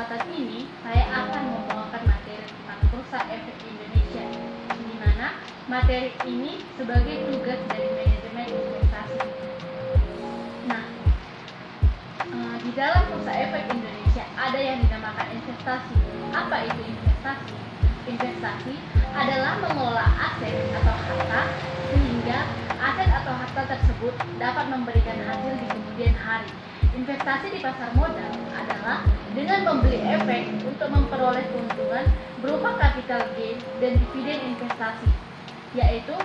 kesempatan ini saya akan membawakan materi tentang bursa efek Indonesia, di mana materi ini sebagai tugas dari manajemen investasi. Nah, di dalam bursa efek Indonesia ada yang dinamakan investasi. Apa itu investasi? Investasi adalah mengelola aset atau harta sehingga aset atau harta tersebut dapat memberikan hasil di kemudian hari. Investasi di pasar modal adalah dengan membeli efek untuk memperoleh keuntungan berupa capital gain dan dividen investasi, yaitu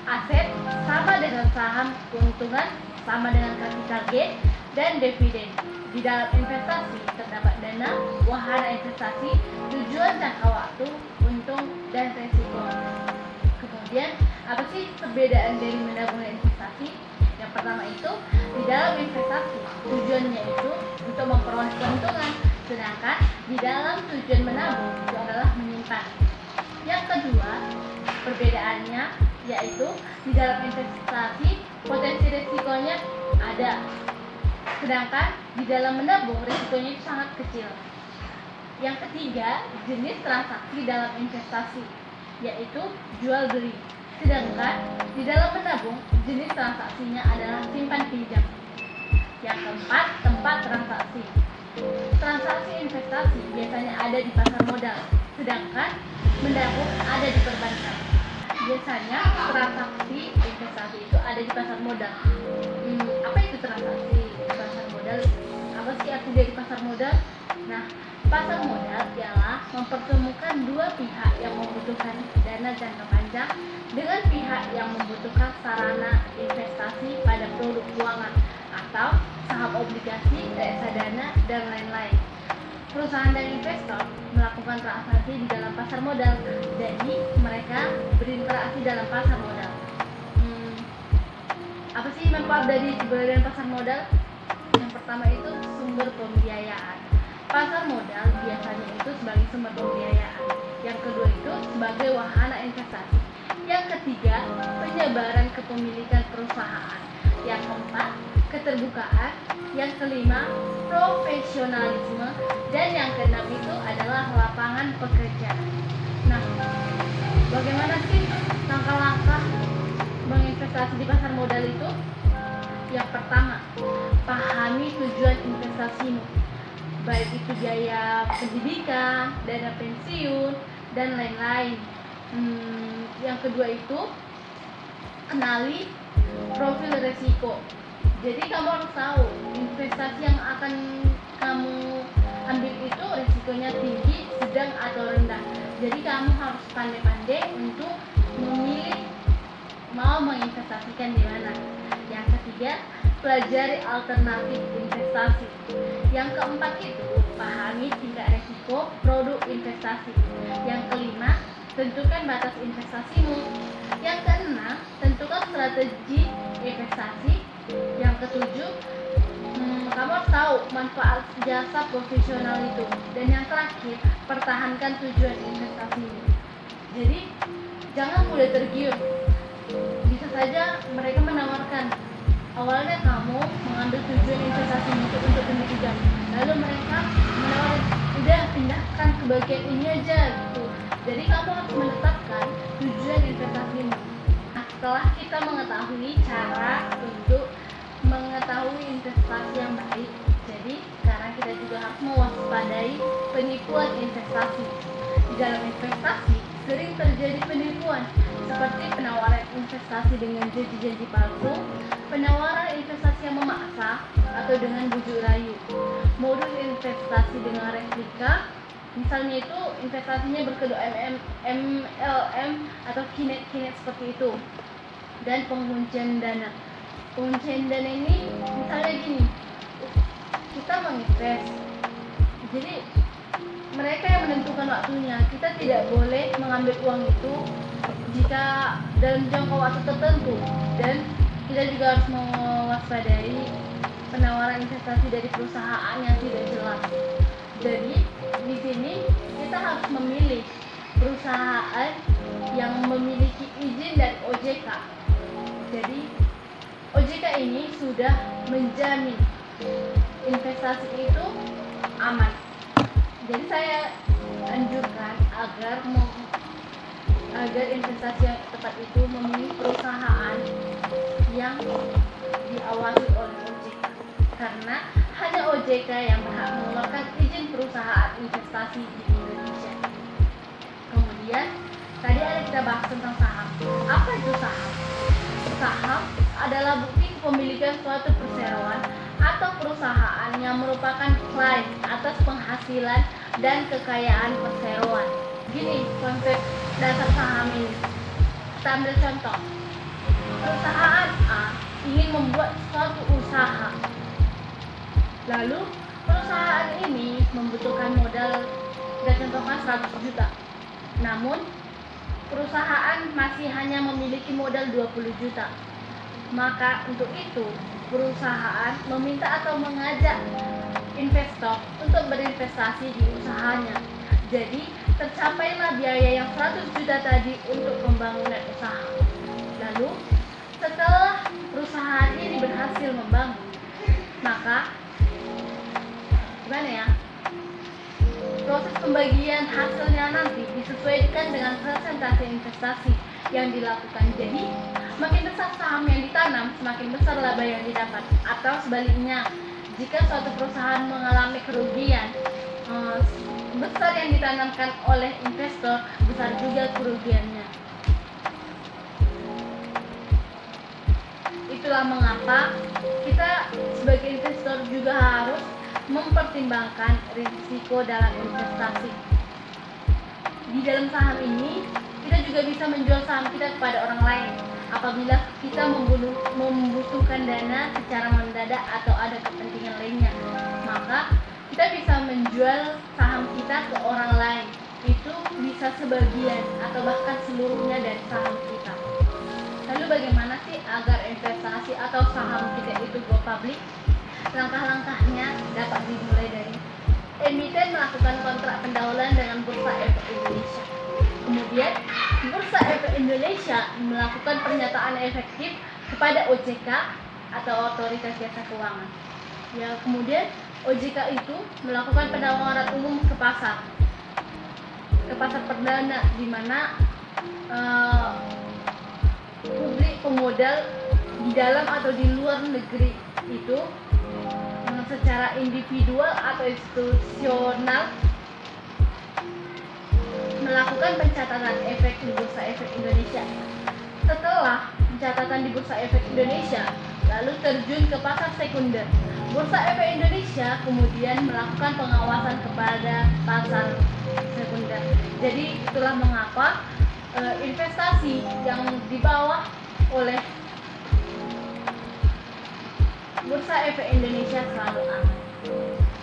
aset sama dengan saham, keuntungan sama dengan capital gain dan dividen. Di dalam investasi terdapat dana, wahana investasi, tujuan jangka waktu, untung, dan resiko. Kemudian, apa sih perbedaan dari menabung dan investasi? Yang pertama itu, di dalam investasi tujuannya itu untuk memperoleh keuntungan, sedangkan di dalam tujuan menabung itu adalah menyimpan. Yang kedua, perbedaannya yaitu di dalam investasi potensi resikonya ada, sedangkan di dalam menabung resikonya itu sangat kecil. Yang ketiga, jenis transaksi dalam investasi yaitu jual beli, sedangkan di dalam menabung jenis transaksinya adalah simpan pinjam. Yang keempat, tempat transaksi. Transaksi investasi biasanya ada di pasar modal, sedangkan menabung ada di perbankan. Biasanya transaksi investasi itu ada di pasar modal. Apa itu transaksi di pasar modal? Apa sih arti dari pasar modal? Nah, pasar modal ialah mempertemukan dua pihak yang membutuhkan dana jangka panjang dengan pihak yang membutuhkan sarana investasi pada produk keuangan atau saham, obligasi, reksadana, dan lain-lain. Perusahaan dan investor melakukan transaksi di dalam pasar modal, jadi mereka berinteraksi dalam pasar modal. Apa sih manfaat dari keberadaan pasar modal? Yang pertama itu sumber pembiayaan. Pasar modal biasanya itu sebagai sumber pembiayaan. Yang kedua itu sebagai wahana investasi. Yang ketiga, penyebaran kepemilikan perusahaan. Yang keempat, keterbukaan. Yang kelima, profesionalisme. Dan yang keenam itu adalah lapangan pekerjaan. Nah, bagaimana sih langkah-langkah menginvestasi di pasar modal itu? Yang pertama, pahami tujuan investasimu, baik itu biaya pendidikan, dana pensiun, dan lain-lain. Yang kedua itu, kenali profil resiko. Jadi kamu harus tahu investasi yang akan kamu ambil itu resikonya tinggi, sedang, atau rendah. Jadi kamu harus pandai-pandai untuk memilih mau menginvestasikan di mana. Yang ketiga, pelajari alternatif investasi. Yang keempat itu, pahami tingkat resiko produk investasi. Yang kelima, tentukan batas investasimu. Yang keenam, tentukan strategi investasi. Yang ketujuh, kamu harus tahu manfaat jasa profesional itu. Dan yang terakhir, pertahankan tujuan investasimu. Jadi, jangan mudah tergiur. Bisa saja mereka menawarkan, awalnya kamu mengambil tujuan investasi itu untuk pendidikan, lalu mereka menawarkan, udah pindahkan ke bagian ini aja gitu. Jadi kamu harus menetapkan tujuan investasimu. Nah, setelah kita mengetahui cara untuk mengetahui investasi yang baik, jadi sekarang kita juga harus mewaspadai penipuan investasi. Di dalam investasi sering terjadi penipuan seperti penawaran investasi dengan janji-janji palsu, penawaran investasi yang memaksa, atau dengan bujuk rayu. Modus investasi dengan replika, misalnya itu investasinya berkedok MLM atau kinet seperti itu. Dan penguncian dana. Penguncian dana ini misalnya gini, kita menginvest, jadi mereka yang menentukan waktunya. Kita tidak boleh mengambil uang itu jika dalam jangka waktu tertentu, dan kita juga harus mewaspadai penawaran investasi dari perusahaan yang tidak jelas. Jadi di sini kita harus memilih perusahaan yang memiliki izin dari OJK. Jadi OJK ini sudah menjamin investasi itu aman. Jadi saya anjurkan agar investasi yang tepat itu memilih perusahaan yang diawasi oleh OJK, karena hanya OJK yang berhak mengeluarkan izin perusahaan investasi di Indonesia. Kemudian tadi ada kita bahas tentang saham. Apa itu saham? Saham adalah bukti kepemilikan suatu perseroan atau perusahaan yang merupakan klaim atas penghasilan dan kekayaan perseroan. Gini konsep dasar saham ini. Kita ambil contoh. Perusahaan A ingin membuat suatu usaha. Lalu perusahaan ini membutuhkan modal, kita contohkan 100 juta. Namun perusahaan masih hanya memiliki modal 20 juta. Maka untuk itu perusahaan meminta atau mengajak investor untuk berinvestasi di usahanya. Jadi tercapailah biaya yang 100 juta tadi untuk pembangunan usaha. Lalu setelah perusahaan ini berhasil membangun, maka gimana ya? Proses pembagian hasilnya nanti disesuaikan dengan persentase investasi yang dilakukan. Jadi semakin besar saham yang ditanam, semakin besar laba yang didapat. Atau sebaliknya, jika suatu perusahaan mengalami kerugian, besar yang ditanamkan oleh investor, besar juga kerugiannya. Itulah mengapa kita sebagai investor juga harus mempertimbangkan risiko dalam investasi. Di dalam saham ini, kita juga bisa menjual saham kita kepada orang lain apabila kita membutuhkan dana secara mendadak atau ada kepentingan lainnya. Maka kita bisa menjual saham kita ke orang lain. Itu bisa sebagian atau bahkan seluruhnya dari saham kita. Lalu bagaimana sih agar investasi atau saham kita itu go public? Langkah-langkahnya dapat dimulai dari emiten melakukan kontrak pendahuluan dengan Bursa Efek Indonesia. Kemudian Bursa Efek Indonesia melakukan pernyataan efektif kepada OJK atau Otoritas Jasa Keuangan. Ya, kemudian OJK itu melakukan penawaran umum ke pasar perdana, di mana publik pemodal di dalam atau di luar negeri itu secara individual atau institusional melakukan pencatatan efek di Bursa Efek Indonesia. Setelah pencatatan di Bursa Efek Indonesia, lalu terjun ke pasar sekunder. Bursa Efek Indonesia kemudian melakukan pengawasan kepada pasar sekunder. Jadi itulah mengapa investasi yang dibawa oleh Bursa Efek Indonesia selalu aman.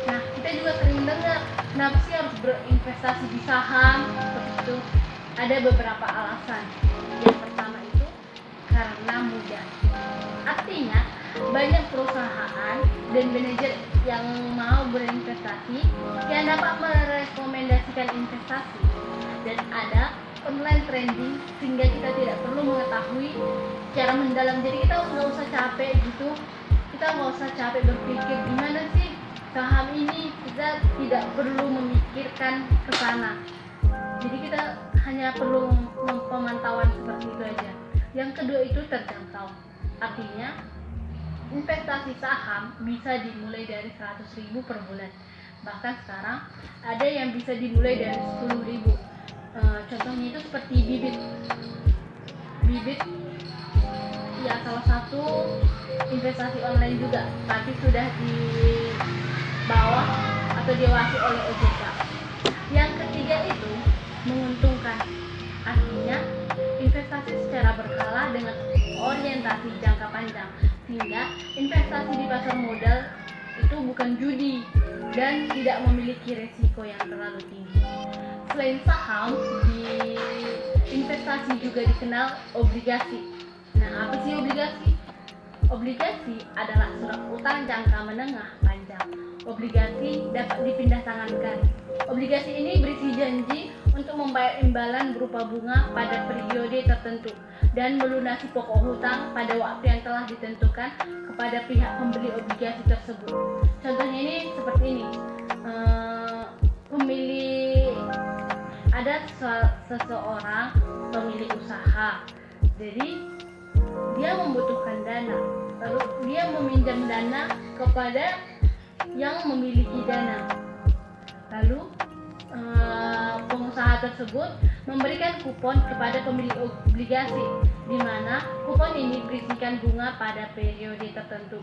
Nah, kita juga sering mendengar, kenapa sih harus berinvestasi di saham? Seperti itu. Ada beberapa alasan. Yang pertama itu karena mudah. Artinya, banyak perusahaan dan manajer yang mau berinvestasi yang dapat merekomendasikan investasi, dan ada online trading sehingga kita tidak perlu mengetahui secara mendalam. Jadi kita nggak usah capek gitu. Kita nggak usah capek berpikir gimana sih saham ini, kita tidak perlu memikirkan ke sana. Jadi kita hanya perlu pemantauan seperti itu aja. Yang kedua itu terjangkau. Artinya investasi saham bisa dimulai dari 100.000 per bulan. Bahkan sekarang ada yang bisa dimulai dari 10.000. Contohnya itu seperti bibit ya, salah satu investasi online juga, tapi sudah di bawah atau diawasi oleh OJK. Yang ketiga itu menguntungkan, artinya investasi secara berkala dengan orientasi jangka panjang, sehingga investasi di pasar modal itu bukan judi dan tidak memiliki resiko yang terlalu tinggi. Selain saham, di investasi juga dikenal obligasi. Nah, apa sih obligasi? Obligasi adalah surat utang jangka menengah panjang. Obligasi dapat dipindah tangankan. Obligasi ini berisi janji untuk membayar imbalan berupa bunga pada periode tertentu dan melunasi pokok hutang pada waktu yang telah ditentukan kepada pihak pembeli obligasi tersebut. Contohnya ini seperti ini. seseorang pemilik usaha. Jadi dia membutuhkan dana, lalu dia meminjam dana kepada yang memiliki dana. Lalu pengusaha tersebut memberikan kupon kepada pemilik obligasi, di mana kupon ini berisikan bunga pada periode tertentu.